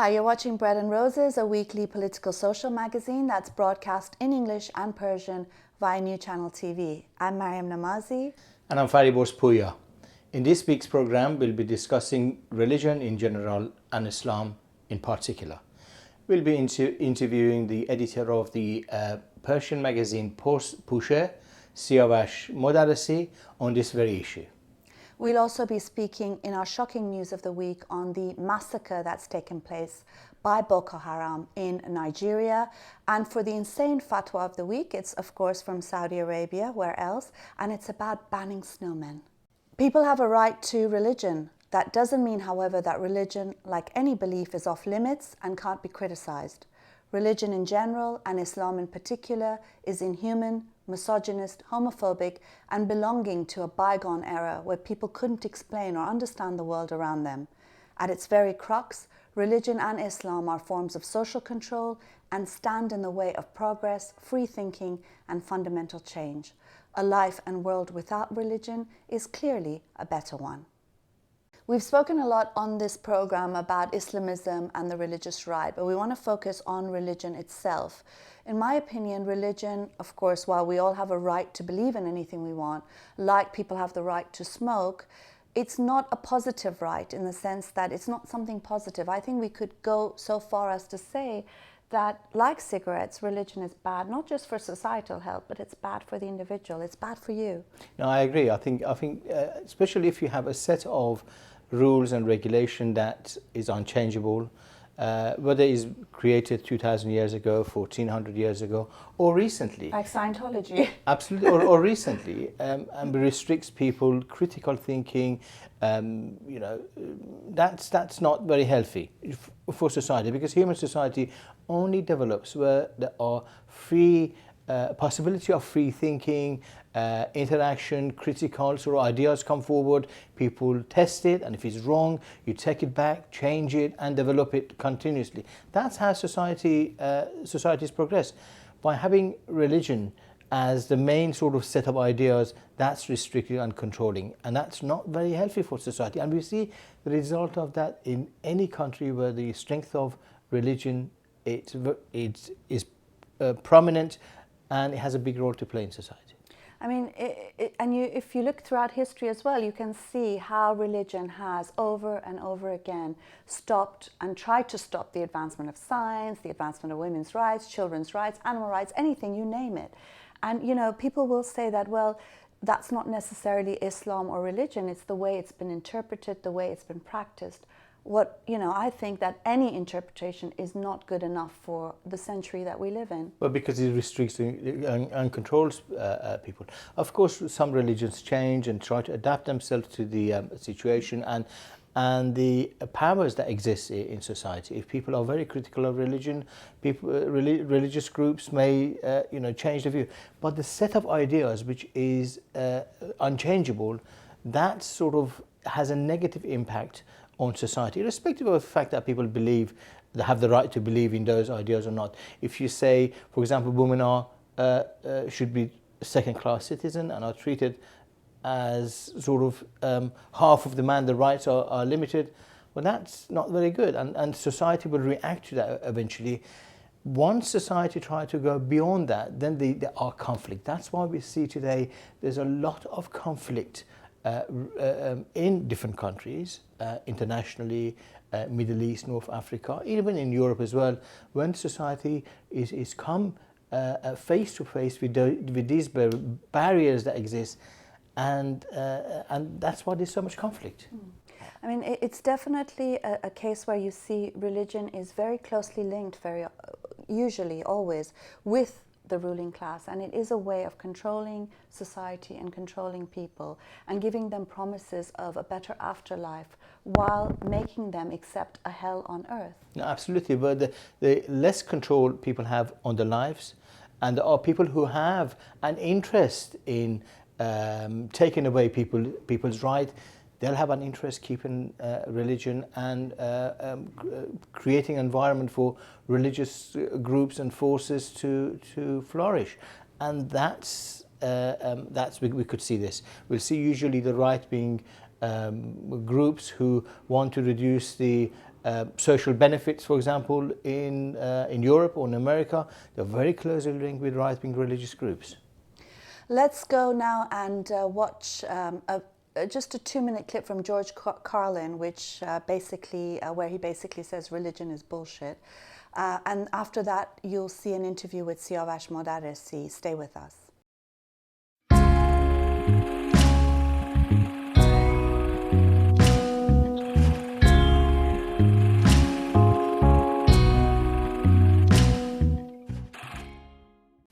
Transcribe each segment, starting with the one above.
Hi, you're watching Bread and Roses, a weekly political social magazine that's broadcast in English and Persian via New Channel TV. I'm Maryam Namazie. And I'm Fariborz Pooya. In this week's program, we'll be discussing religion in general and Islam in particular. We'll be interviewing the editor of the Persian magazine Pusheh, Siavash, Modaressi, on this very issue. We'll also be speaking in our shocking news of the week on the massacre that's taken place by Boko Haram in Nigeria. And for the insane fatwa of the week, it's of course from Saudi Arabia, where else? And it's about banning snowmen. People have a right to religion. That doesn't mean, however, that religion, like any belief, is off limits and can't be criticized. Religion in general, and Islam in particular, is inhuman, misogynist, homophobic, and belonging to a bygone era where people couldn't explain or understand the world around them. At its very crux, religion and Islam are forms of social control and stand in the way of progress, free thinking, and fundamental change. A life and world without religion is clearly a better one. We've spoken a lot on this program about Islamism and the religious right, but we want to focus on religion itself. In my opinion, religion, of course, while we all have a right to believe in anything we want, like people have the right to smoke, it's not a positive right in the sense that it's not something positive. I think we could go so far as to say that, like cigarettes, religion is bad, not just for societal health, but it's bad for the individual. It's bad for you. No, I agree. I think especially if you have a set of rules and regulation that is unchangeable, whether it's created 2,000 years ago, 1,400 years ago, or recently. Like Scientology. Absolutely, or recently, and restricts people, critical thinking, that's not very healthy for society, because human society only develops where there are free possibility of free thinking, interaction, critical sort of ideas come forward, people test it, and if it's wrong, you take it back, change it, and develop it continuously. That's how societies progress. By having religion as the main sort of set of ideas, that's restricting and controlling, and that's not very healthy for society. And we see the result of that in any country where the strength of religion is prominent, and it has a big role to play in society. I mean, if you look throughout history as well, you can see how religion has over and over again stopped and tried to stop the advancement of science, the advancement of women's rights, children's rights, animal rights, anything, you name it. And, people will say that, well, that's not necessarily Islam or religion, it's the way it's been interpreted, the way it's been practiced. I think that any interpretation is not good enough for the century that we live in. Well, because it restricts and controls people. Of course, some religions change and try to adapt themselves to the situation and the powers that exist in society. If people are very critical of religion, religious groups may change their view. But the set of ideas which is unchangeable, that sort of has a negative impact on society, irrespective of the fact that people believe, they have the right to believe in those ideas or not. If you say, for example, women should be second-class citizens and are treated as sort of half of the man, the rights are limited, well, that's not very good, and society will react to that eventually. Once society tries to go beyond that, then there are conflict. That's why we see today there's a lot of conflict in different countries, internationally, Middle East, North Africa, even in Europe as well, when society is come face to face with these barriers that exist, and that's why there's so much conflict. I mean, it's definitely a case where you see religion is very closely linked, usually, always, with the ruling class, and it is a way of controlling society and controlling people and giving them promises of a better afterlife while making them accept a hell on earth. No, absolutely, but the less control people have on their lives, and there are people who have an interest in taking away people's right, they'll have an interest keeping religion and creating an environment for religious groups and forces to flourish. And that's we could see this. We'll see usually the right being groups who want to reduce the social benefits, for example, in Europe or in America, they're very closely linked with right-wing religious groups. Let's go now and watch just a 2-minute clip from George Carlin, which where he basically says religion is bullshit. And after that, you'll see an interview with Siavash Modaressi. Stay with us.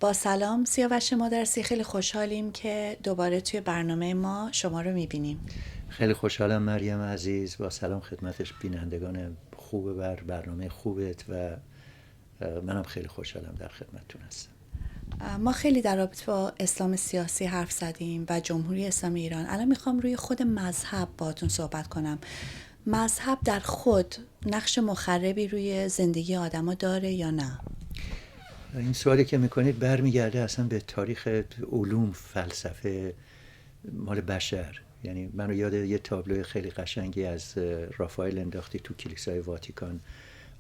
با سلام، سیاوش مدرسی، خیلی خوشحالیم که دوباره توی برنامه ما شما رو میبینیم. خیلی خوشحالم مریم عزیز. با سلام خدمتش بینندگان خوب برنامه خوبت و منم خیلی خوشحالم در خدمتتون هستم. ما خیلی در رابطه با اسلام سیاسی حرف زدیم و جمهوری اسلامی ایران. الان میخوام روی خود مذهب باهاتون صحبت کنم. مذهب در خود نقش مخربی روی زندگی آدما داره یا نه؟ این سوالی که میکنید برمیگرده اصلا به تاریخ علوم، فلسفه مال بشر. یعنی منو یاد یه تابلو خیلی قشنگی از رافائل انداختی تو کلیسای واتیکان،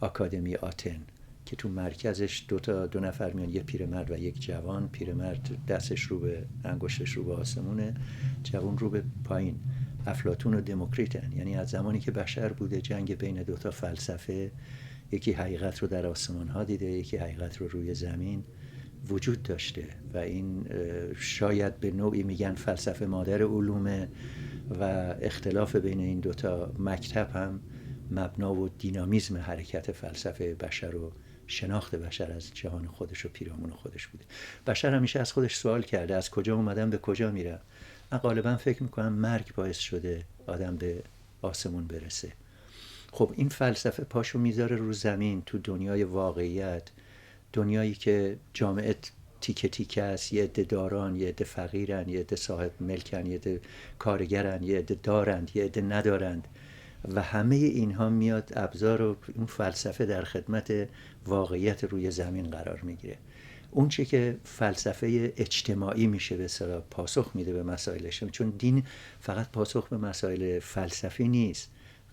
آکادمی آتن، که تو مرکزش دو نفر میان، یه پیرمرد و یک جوان. پیرمرد دستش رو به انگشتش رو به آسمونه، جوان رو به پایین. افلاطون و دموکریتن. یعنی از زمانی که بشر بوده جنگ بین دوتا فلسفه، یکی حقیقت رو در آسمان ها دیده، یکی حقیقت رو روی زمین، وجود داشته و این شاید به نوعی میگن فلسفه مادر علومه و اختلاف بین این دوتا مکتب هم مبنا و دینامیزم حرکت فلسفه بشر و شناخت بشر از جهان خودش و پیرامون خودش بوده. بشر همیشه از خودش سوال کرده از کجا اومدم به کجا میرم. من غالبا فکر میکنم مرگ باعث شده آدم به آسمون برسه. خب این فلسفه پاشو میذاره رو زمین، تو دنیای واقعیت، دنیایی که جامعه تیکه تیکه است، یه عده داران، یه عده فقیرن، یه عده صاحب ملکن، یه عده کارگرن، یه عده دارند، یه عده ندارند و همه اینها میاد ابزار و اون فلسفه در خدمت واقعیت روی زمین قرار میگیره. اون چه که فلسفه اجتماعی میشه به اصطلاح پاسخ میده به مسائلش، چون دین فقط پاسخ به مسائل فلسفی نیست،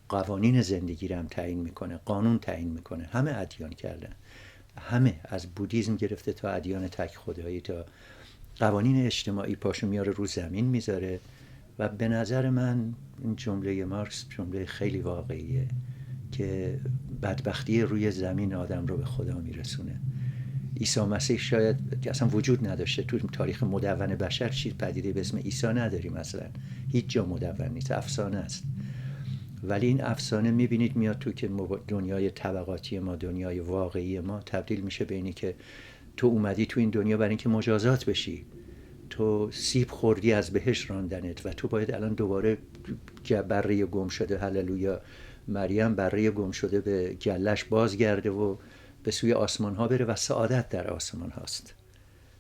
قوانین زندگی رو هم تعیین میکنه، قانون تعیین میکنه. همه ادیان کردن، همه از بودیسم گرفته تا ادیان تک خدایی تا قوانین اجتماعی پاشو میاره رو زمین میذاره و به نظر من این جمله مارکس جمله خیلی واقعیه که بدبختی روی زمین آدم رو به خدا میرسونه. عیسی مسیح شاید که اصلا وجود نداشته، تو تاریخ مدون بشر چیز پدیده به اسم عیسی نداریم، مثلا هیچ جا مدون نیست، افسانه است. ولی این افسانه میبینید میاد تو که دنیای طبقاتی ما، دنیای واقعی ما تبدیل میشه به اینی که تو اومدی تو این دنیا برای اینکه مجازات بشی، تو سیب خوردی از بهشت راندنت و تو باید الان دوباره بره گم شده، هللویا، مریم بره گم شده به گلش بازگرده و به سوی آسمان ها بره و سعادت در آسمان هاست.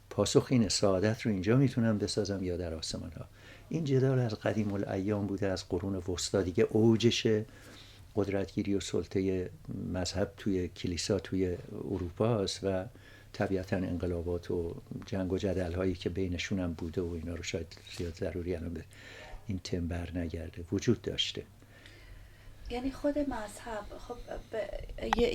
پاسخ اینه، سعادت رو اینجا میتونم بسازم یا در آسمان ها. این جدال از قدیم الایام بوده، از قرون وسطا دیگه اوجش قدرتگیری و سلطه مذهب توی کلیسا توی اروپا است و طبیعتاً انقلابات و جنگ و جدل هایی که بینشون هم بوده و اینا رو شاید زیاد ضروری الان به این تم بر نگرده وجود داشته. یعنی خود مذهب، خب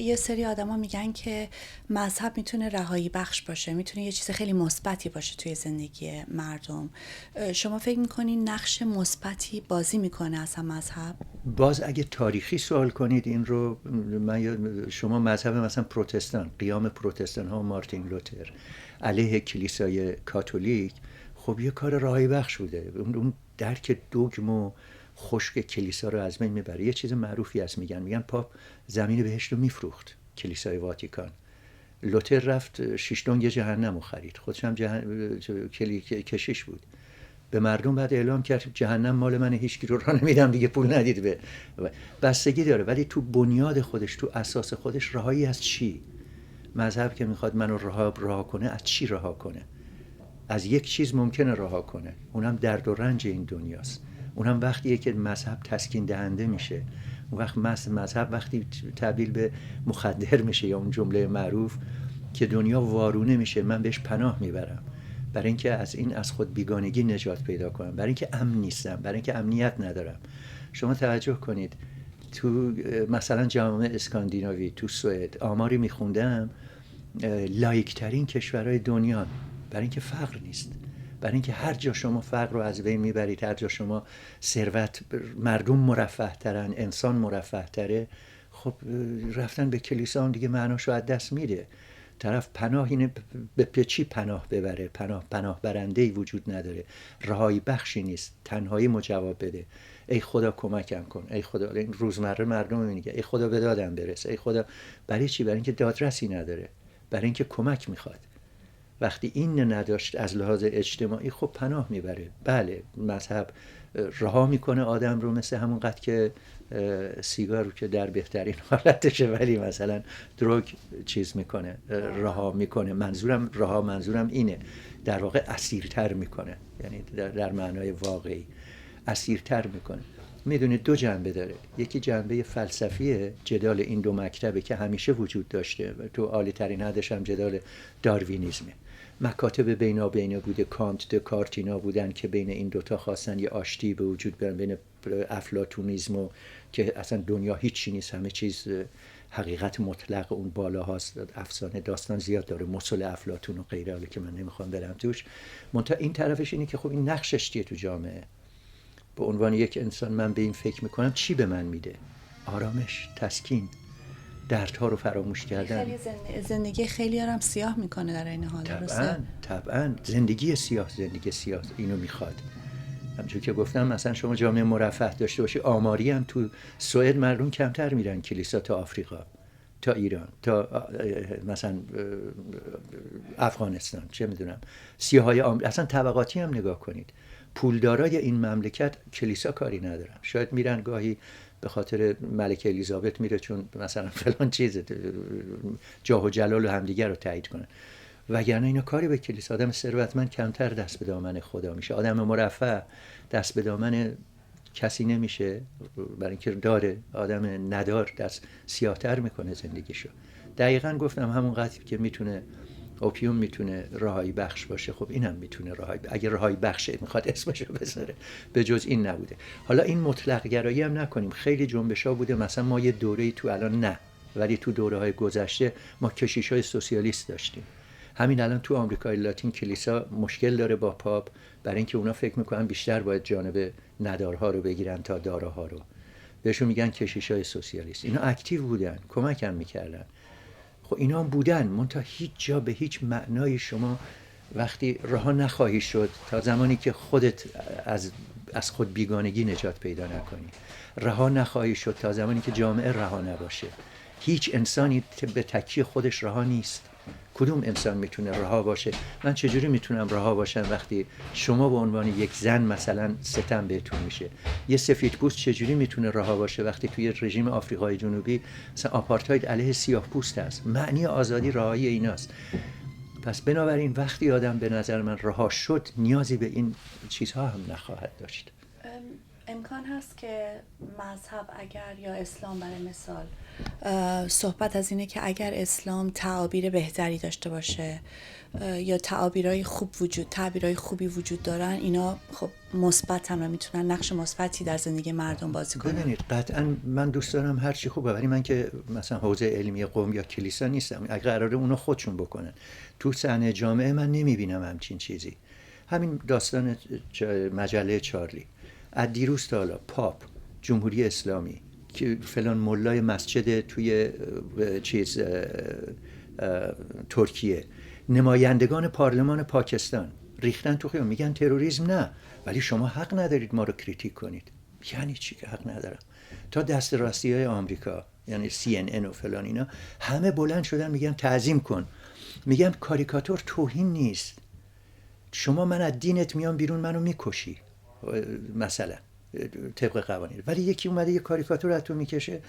یه سری آدما میگن که مذهب میتونه رهایی بخش باشه، میتونه یه چیز خیلی مثبتی باشه توی زندگی مردم. شما فکر میکنین نقش مثبتی بازی میکنه اصلا مذهب؟ باز اگه تاریخی سوال کنید این رو، شما مذهب مثلا پروتستان، قیام پروتستان ها و مارتین لوتر علیه کلیسای کاتولیک، خب یه کار رهایی بخش بوده. اون درک دوگم و خشک کلیسا رو از بین میبره. یه چیز معروفی هست، میگن پاپ زمین بهشت رو میفروخت، کلیسای واتیکان. لوتر رفت 6 دنگ جهنم رو خرید، خودش هم کشیش بود. به مردم بعد اعلام کرد جهنم مال منه، هیچ کی رو راه نمیدم دیگه، پول ندید. به بستگی داره، ولی تو بنیاد خودش، تو اساس خودش رهایی از چی؟ مذهب که میخواد منو رها کنه، از چی رها کنه؟ از یک چیز ممکنه رها کنه، اونم درد و رنج این دنیاست. اونم وقتیه که مذهب تسکین دهنده میشه. اون وقت مذهب وقتی تبدیل به مخدر میشه، یا اون جمله معروف که دنیا وارونه میشه، من بهش پناه میبرم برای اینکه از خود بیگانگی نجات پیدا کنم، برای اینکه امن نیستم، برای اینکه امنیت ندارم. شما توجه کنید تو مثلا جامعه اسکاندیناوی، تو سوئد آماری میخوندم لایکترین کشورهای دنیا، برای اینکه فقر نیست، برای اینکه هر جا شما فقر رو از بین میبرید، هر جا شما ثروت، مردم مرفه ترن، انسان مرفه تره، خب رفتن به کلیسا هم دیگه معناشو از دست میده. طرف پناه اینه به چی پناه ببره؟ پناه برنده‌ای وجود نداره، رهایی بخشی نیست، تنهایی مجواب بده. ای خدا کمکم کن، ای خدا. این روزمره مردم میگه ای خدا به دادم برس، ای خدا. برای چی؟ برای اینکه دادرسی نداره، برای اینکه کمک میخواد. وقتی این نداشت از لحاظ اجتماعی، خب پناه میبره. بله مذهب رها میکنه آدم رو، مثل همون قد که سیگار رو که در بهترین حالتشه، ولی مثلا دروگ چیز میکنه، رها میکنه. منظورم اینه، در واقع اسیرتر میکنه، یعنی در معنای واقعی اسیرتر میکنه. میدونید دو جنبه داره، یکی جنبه فلسفیه، جدال این دو مکتبه که همیشه وجود داشته، تو عالی ترین حدش هم جدال داروینیزمه. مکاتب بینابینه بوده، کانت، دکارت اینا بودن که بین این دوتا خواستن یه آشتی به وجود بیارن، بین افلاطونیسم و که اصلا دنیا هیچی نیست، همه چیز حقیقت مطلق اون بالا هاست، افسانه داستان زیاد داره، مسل افلاطون و غیره، حالا که من نمیخوام برم توش. منتها این طرفش اینه که خب این نقشش چیه تو جامعه؟ به عنوان یک انسان من به این فکر میکنم چی به من میده؟ آرامش، تسکین، دردها رو فراموش کردن. خیلی زندگی خیلی هم سیاه میکنه در این حال. طبعا زندگی سیاه اینو میخواد. همچون که گفتم مثلا شما جامعه مرفه داشته باشی، آماری هم تو سوئد مردم کمتر میرن کلیسا تا آفریقا، تا ایران، تا مثلا افغانستان، چه میدونم سیاهای اصلا طبقاتی هم نگاه کنید. پولدارای این مملکت کلیسا کاری ندارن، شاید میرن گاهی به خاطر ملکه الیزابت میره، چون مثلا فلان چیزه، جاه و جلال و همدیگر رو تایید کنن، وگرنه اینا کاری به کلیسا. آدم ثروتمند کمتر دست به دامن خدا میشه، آدم مرفه دست به دامن کسی نمیشه، برای اینکه داره. آدم ندار دست سیاه‌تر میکنه زندگیشو. دقیقاً گفتم همون قدری که میتونه اوپیوم میتونه رهایی بخش باشه، خب اینم میتونه اگه رهایی بخشه میخواد اسمشو بذاره، به جز این نبوده. حالا این مطلق گرایی هم نکنیم، خیلی جنبش‌ها بوده، مثلا ما یه دوره‌ای تو الان نه، ولی تو دوره‌های گذشته ما کشیش‌های سوسیالیست داشتیم. همین الان تو آمریکای لاتین کلیسا مشکل داره با پاپ، برای اینکه اونا فکر میکنن بیشتر باید جانب ندارها رو بگیرن تا داراها رو. بهشون میگن کشیش‌های سوسیالیست. اینا اکتیو بودن، کمک هم میکردن. خب اینا هم بودن، منتها هیچ جا به هیچ معنای شما وقتی رها نخواهی شد تا زمانی که خودت از خود بیگانگی نجات پیدا نکنی، رها نخواهی شد تا زمانی که جامعه رها نباشه. هیچ انسانی به تکیه خودش رها نیست. کدوم انسان میتونه رها باشه؟ من چجوری میتونم رها باشم وقتی شما به عنوان یک زن مثلا ستم بهتون میشه؟ یه سفیدپوست چجوری میتونه رها باشه وقتی توی رژیم آفریقای جنوبی مثلا آپارتاید علیه سیاه‌پوست است؟ معنی آزادی رهایی ایناست. پس بنابراین وقتی آدم به نظر من رها شد، نیازی به این چیزها هم نخواهد داشت. امکان هست که مذهب اگر یا اسلام برای مثال صحبت از اینه که اگر اسلام تعابیر بهتری داشته باشه یا تعابیرهای خوبی وجود دارن، اینا خب مثبتن و میتونن نقش مثبتی در زندگی مردم بازی کنن. ببینید قطعا من دوست دارم هر چی خوبه، ولی من که مثلا حوزه علمی قوم یا کلیسا نیستم. اگه قراره اونا خودشون بکنن، تو صحنه جامعه من نمیبینم همچین چیزی. همین داستان مجله چارلی، از دیروز تا حالا پاپ، جمهوری اسلامی، که فلان ملای مسجد توی ترکیه، نمایندگان پارلمان پاکستان ریختن تو خیابون میگن تروریسم نه، ولی شما حق ندارید ما رو کریتیک کنید. یعنی چی که حق ندارم؟ تا دست راستی های آمریکا، یعنی CNN و فلان اینا، همه بلند شدن میگن تعظیم کن، میگن کاریکاتور توهین نیست، شما من از دینت میام بیرون منو میکشی مثلا طبق قوانین، ولی یکی اومده یه کاریکاتور از تو میکشه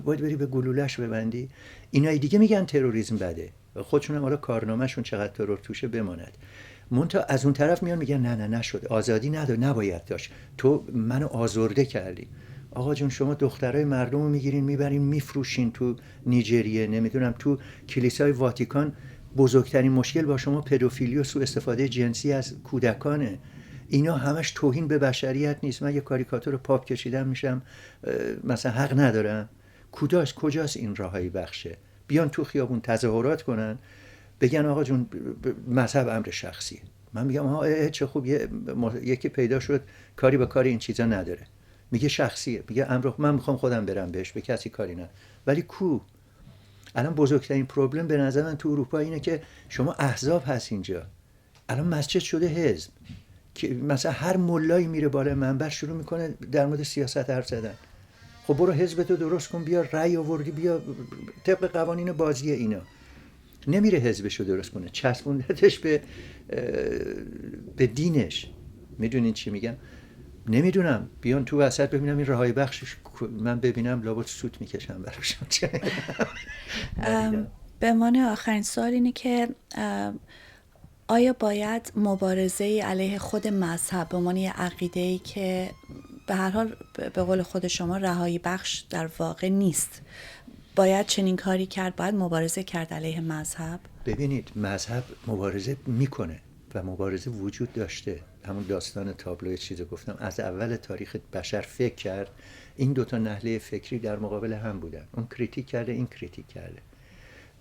باید بری به گلولش ببندی. اینای دیگه میگن تروریسم بده، خودشون هم حالا کارنامه‌شون چقدر ترور توشه بماند. منتها از اون طرف میان میگن نه نشد، آزادی نداره، نباید داشت، تو منو آزرده کردی. آقا جون شما دخترای مردم رو میگیرین میبرین میفروشین تو نیجریه، نمیدونم تو کلیسای واتیکان بزرگترین مشکل با شما پدوفیلی و سوء استفاده جنسی از کودکانه. اینا همش توهین به بشریت نیست؟ من یه کاریکاتور پاپ کشیدم میشم مثلا حق ندارم؟ کجاست این رهایی بخشه؟ بیان تو خیابون تظاهرات کنن بگن آقا جون مذهب امر شخصیه. من میگم آها چه خوب، یکی پیدا شد کاری به کار این چیزا نداره، میگه شخصیه، میگه امر من میخوام خودم برم بهش، به کسی کاری نه. ولی الان بزرگترین پروبلم به نظر من تو اروپا اینه که شما احزاب هست اینجا، الان مسجد شده حزب، که مثلا هر ملایی میره بالا منبر شروع میکنه در مورد سیاست حرف زدن. خب برو حزبتو درست کن، بیا رأی آوردی، بیا طبق قوانین بازی اینا. نمیره حزبشو درست کنه، چسبوندتش به دینش. میدونین چی میگم؟ نمیدونم، بیان تو وسط ببینم این رهایی بخشش، من ببینم لابد سوت میکشم براشون. به عنوان آخرین سوال اینه که آیا باید مبارزه علیه خود مذهب به عنوان یه عقیده‌ای که به هر حال به قول خود شما رهایی بخش در واقع نیست، باید چنین کاری کرد، باید مبارزه کرد علیه مذهب؟ ببینید مذهب مبارزه میکنه و مبارزه وجود داشته. همون داستان تابلوی چیزو گفتم، از اول تاریخ بشر فکر کرد، این دوتا نحله فکری در مقابل هم بودن، اون کریتیک کرده، این کریتیک کرده.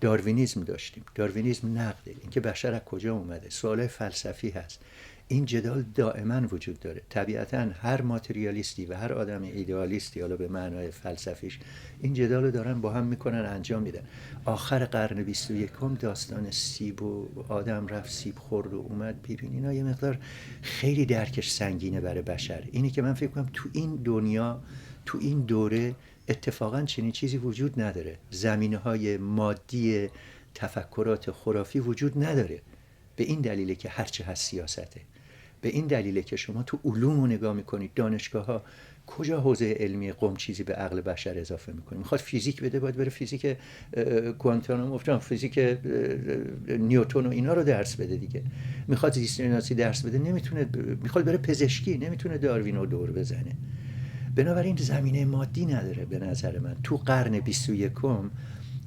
داروینیسم داشتیم، داروینیسم نقده، اینکه بشر از کجا اومده، سوال فلسفی هست. این جدال دائما وجود داره. طبیعتا هر ماتریالیستی و هر آدم ایدئالیستی، حالا به معنای فلسفیش، این جدال رو دارن با هم میکنن، انجام میدن. آخر قرن 21 داستان سیب و آدم رفت سیب خورد و اومد، ببین اینا یه مقدار خیلی درکش سنگینه برای بشر. اینی که من فکر کنم تو این دنیا، تو این دوره اتفاقا چنین چیزی وجود نداره. زمینه‌های مادی تفکرات خرافی وجود نداره. به این دلیله که هرچه هست سیاسته. به این دلیله که شما تو علوم رو نگاه میکنید، دانشگاه ها کجا حوزه علمی قم چیزی به عقل بشر اضافه میکنه؟ میخواد فیزیک بده، باید بره فیزیک کوانتوم، فیزیک نیوتن و اینا رو درس بده دیگه. میخواد زیست شناسی درس بده، نمیتونه. میخواد بره پزشکی، نمیتونه داروین رو دور بزنه. بنابراین زمینه مادی نداره به نظر من. تو قرن 21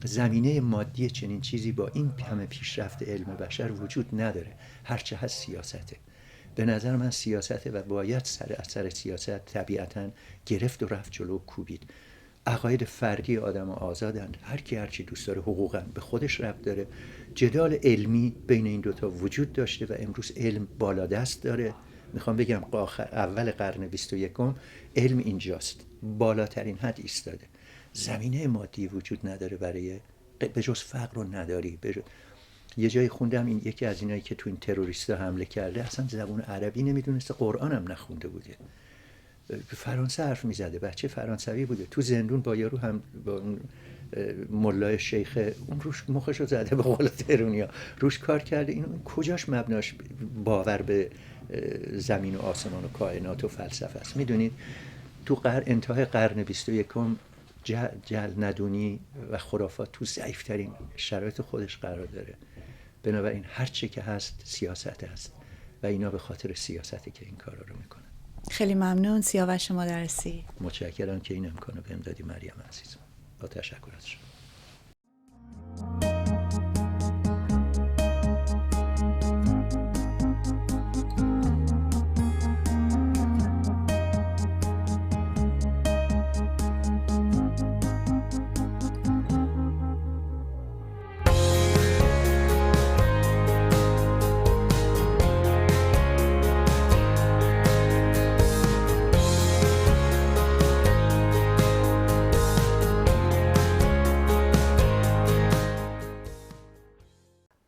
زمینه مادی چنین چیزی با این همه پیشرفت علم بشر وجود نداره. هرچه هست سیاسته. به نظر من سیاسته و باید سر اثر سیاست طبیعتاً گرفت و رفت جلو کوبید. عقاید فردی آدم آزادند، هر کی هر چی دوست داره، حقوقاً به خودش ربط داره. جدال علمی بین این دوتا وجود داشته و امروز علم بالادست داره. میخوام بگم اول قرن 21 علم اینجاست، بالاترین حد ایستاده. زمینه مادی وجود نداره برای به جز فقر و نداری. یه جایی خوندم این یکی از اینایی که تو این تروریستا حمله کرده اصلا زبان عربی نمیدونسته، قرآن هم نخونده بوده، فرانسه حرف میزده، بچه فرانسوی بوده، تو زندون با یارو هم با اون مولای شیخ اون روش مخشو زده، به قول ترونیا روش کار کرده. این کجاش مبناش باور به زمین و آسمان و کائنات و فلسفه است؟ میدونید تو انتهای قرن 21 جهل ندونی و خرافات تو ضعیف‌ترین شرایط خودش قرار داره. بنابراین هر چی که هست سیاست هست و اینا به خاطر سیاسته که این کارا رو میکنن. خیلی ممنون سیاوش مدرسی. متشکرم که این امکانو بهم دادی مریم عزیزم. با تشکر از شما.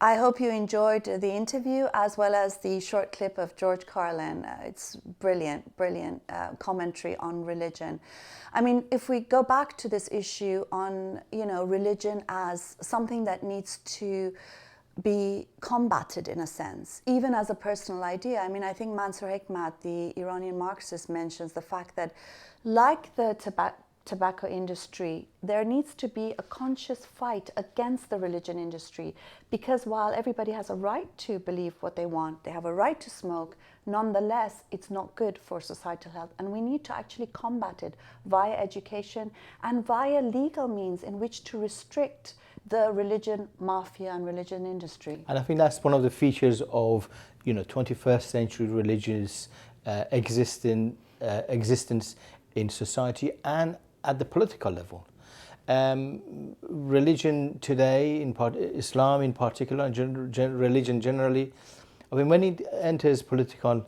I hope you enjoyed the interview as well as the short clip of George Carlin. It's brilliant commentary on religion. I mean, if we go back to this issue on, religion as something that needs to be combated in a sense, even as a personal idea. I mean, I think Mansour Hikmat, the Iranian Marxist, mentions the fact that like the tobacco industry, there needs to be a conscious fight against the religion industry, because while everybody has a right to believe what they want, they have a right to smoke, nonetheless, it's not good for societal health. And we need to actually combat it via education and via legal means in which to restrict the religion mafia and religion industry. And I think that's one of the features of 21st century religious existence in society and at the political level. Religion today, Islam in particular, and religion generally, I mean, when it enters political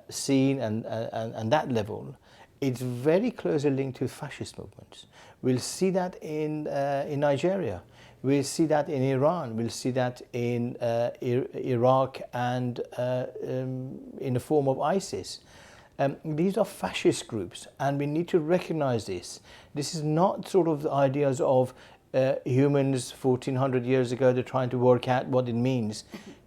scene and that level, it's very closely linked to fascist movements. We'll see that in Nigeria. We'll see that in Iran. We'll see that in Iraq and in the form of ISIS. These are fascist groups, and we need to recognize this. This is not sort of the ideas of humans 1400 years ago. They're trying to work out what it means.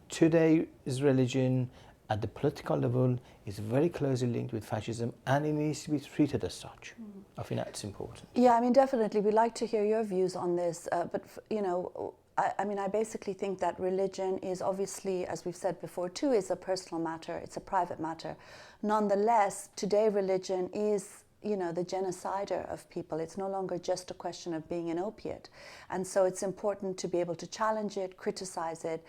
Today's religion at the political level is very closely linked with fascism, and it needs to be treated as such. I think that's important. Yeah, I mean, definitely. We'd like to hear your views on this. But, you know, I mean, I basically think that religion is obviously, as we've said before, too, is a personal matter. It's a private matter. Nonetheless, today religion is, you know, the genocider of people. It's no longer just a question of being an opiate. And so it's important to be able to challenge it, criticize it,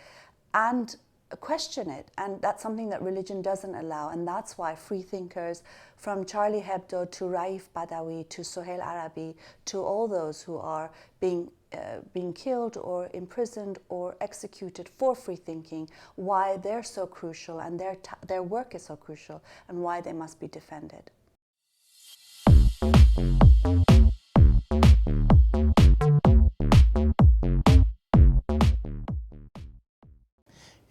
and question it, and that's something that religion doesn't allow. And that's why free thinkers, from Charlie Hebdo to Raif Badawi to Sohail Arabi to all those who are being killed or imprisoned or executed for free thinking, why they're so crucial and their work is so crucial, and why they must be defended.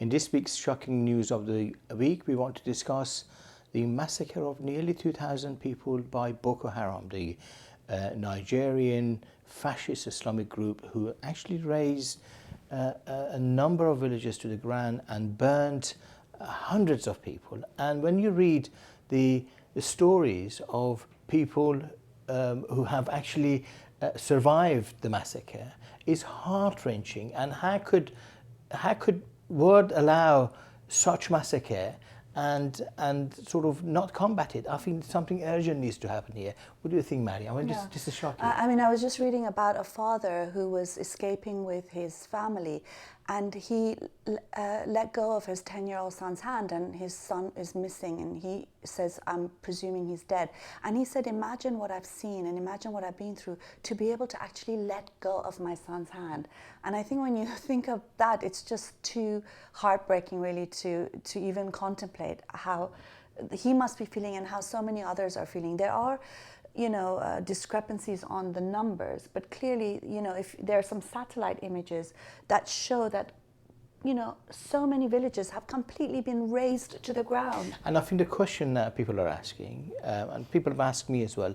In this week's shocking news of the week, we want to discuss the massacre of nearly 2,000 people by Boko Haram, the Nigerian fascist Islamic group who actually razed a number of villages to the ground and burnt hundreds of people. And when you read the stories of people who have actually survived the massacre, it's heart-wrenching. And how could word allow such massacre and sort of not combat it? I think something urgent needs to happen here. What do you think, Maryam? I mean, this is shocking. I mean, I was just reading about a father who was escaping with his family, and he let go of his 10-year-old son's hand, and his son is missing, and he says, I'm presuming he's dead. And he said, imagine what I've seen and imagine what I've been through to be able to actually let go of my son's hand. And I think when you think of that, it's just too heartbreaking, really, to even contemplate how he must be feeling and how so many others are feeling. There are, you know, discrepancies on the numbers, but clearly, you know, if there are some satellite images that show that, you know, so many villages have completely been razed to the ground. And I think the question that people are asking, and people have asked me as well,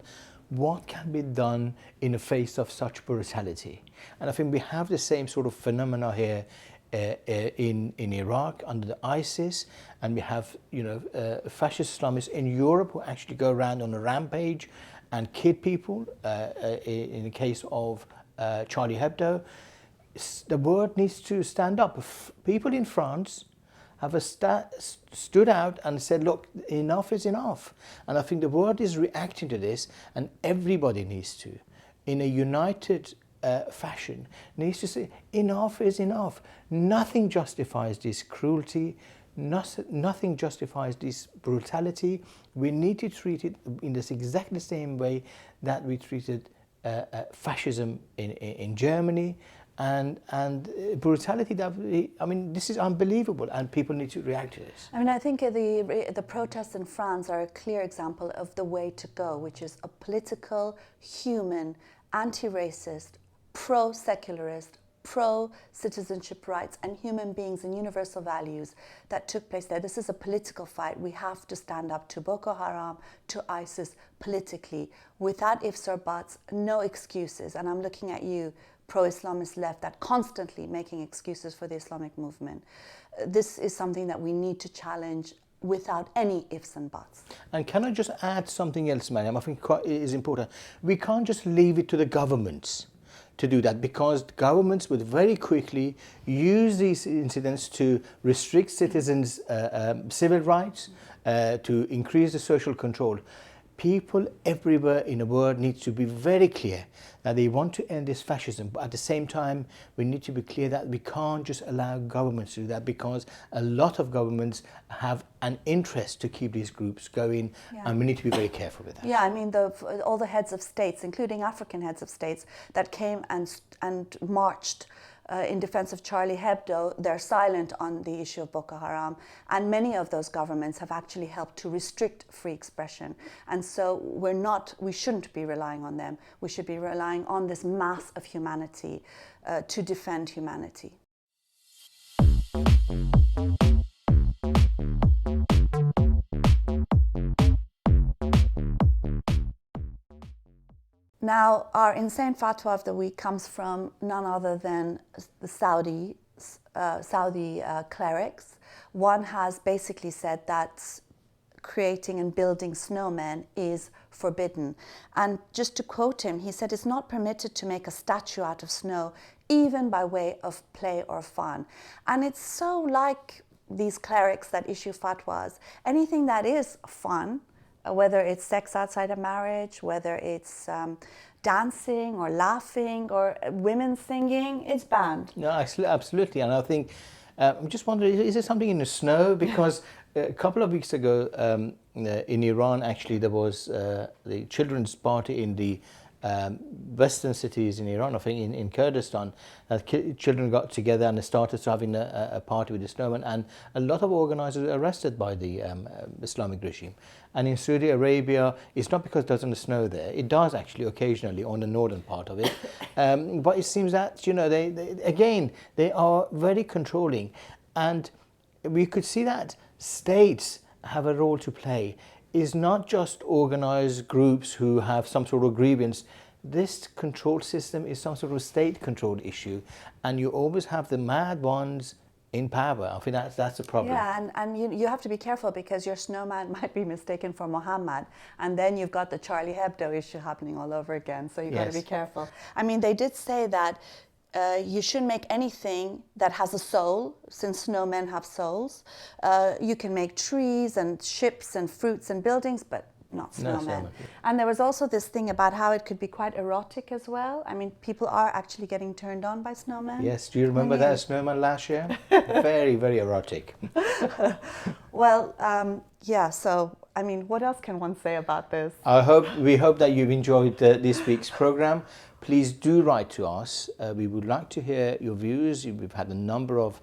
what can be done in the face of such brutality? And I think we have the same sort of phenomena here in Iraq under the ISIS, and we have, you know, fascist Islamists in Europe who actually go around on a rampage and kill people. In the case of Charlie Hebdo, the world needs to stand up. People in France have stood out and said, look, enough is enough. And I think the world is reacting to this, and everybody needs to, in a united fashion, needs to say, enough is enough. Nothing justifies this cruelty. Nothing justifies this brutality. We need to treat it in this exactly same way that we treated fascism in Germany, and brutality that I mean, this is unbelievable, and people need to react to this. I mean, I think the protests in France are a clear example of the way to go, which is a political, human, anti-racist, pro-secularist, pro-citizenship rights and human beings and universal values that took place there. This is a political fight. We have to stand up to Boko Haram, to ISIS politically, without ifs or buts, no excuses. And I'm looking at you, pro-Islamist left, that constantly making excuses for the Islamic movement. This is something that we need to challenge without any ifs and buts. And can I just add something else, Maryam? I think it is important. We can't just leave it to the governments to do that, because governments would very quickly use these incidents to restrict citizens' civil rights, to increase the social control. people everywhere in the world need to be very clear that they want to end this fascism, but at the same time we need to be clear that we can't just allow governments to do that, because a lot of governments have an interest to keep these groups going, and we need to be very careful with that. Yeah, I mean, all the heads of states, including African heads of states, that came and marched in defense of Charlie Hebdo, they're silent on the issue of Boko Haram, and many of those governments have actually helped to restrict free expression. And so we shouldn't be relying on them. We should be relying on this mass of humanity to defend humanity. Now, our insane fatwa of the week comes from none other than the Saudi clerics. One has basically said that creating and building snowmen is forbidden. And just to quote him, he said, "It's not permitted to make a statue out of snow, even by way of play or fun." And it's so like these clerics that issue fatwas. Anything that is fun, whether it's sex outside of marriage, whether it's dancing or laughing or women singing, it's banned. No, absolutely. And I think, I'm just wondering, is there something in the snow? Because a couple of weeks ago in Iran, actually, there was the children's party in the western cities in Iran, I think in Kurdistan. Children got together and they started having a party with the snowmen, and a lot of organizers were arrested by the Islamic regime. And in Saudi Arabia, it's not because it doesn't snow there. It does actually occasionally on the northern part of it. But it seems that, you know, they are very controlling. And we could see that states have a role to play. Is not just organized groups who have some sort of grievance. This control system is some sort of state-controlled issue, and you always have the mad ones in power. I think that's a problem. Yeah, and you have to be careful, because your snowman might be mistaken for Muhammad, and then you've got the Charlie Hebdo issue happening all over again, so you've got to be careful. I mean, they did say that you shouldn't make anything that has a soul, since snowmen have souls. You can make trees and ships and fruits and buildings, but not snowmen. No, and there was also this thing about how it could be quite erotic as well. I mean, people are actually getting turned on by snowmen. Yes, do you remember that snowman last year? Very, very erotic. Well, yeah, so, I mean, what else can one say about this? We hope that you've enjoyed this week's program. Please do write to us. We would like to hear your views. We've had a number of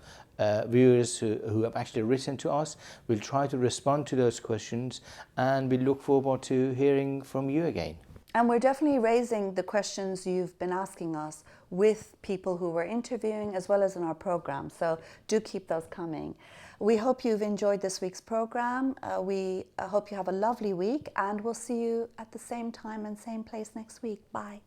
viewers who have actually written to us. We'll try to respond to those questions, and we look forward to hearing from you again. And we're definitely raising the questions you've been asking us with people who we're interviewing, as well as in our program. So do keep those coming. We hope you've enjoyed this week's program. We hope you have a lovely week, and we'll see you at the same time and same place next week. Bye.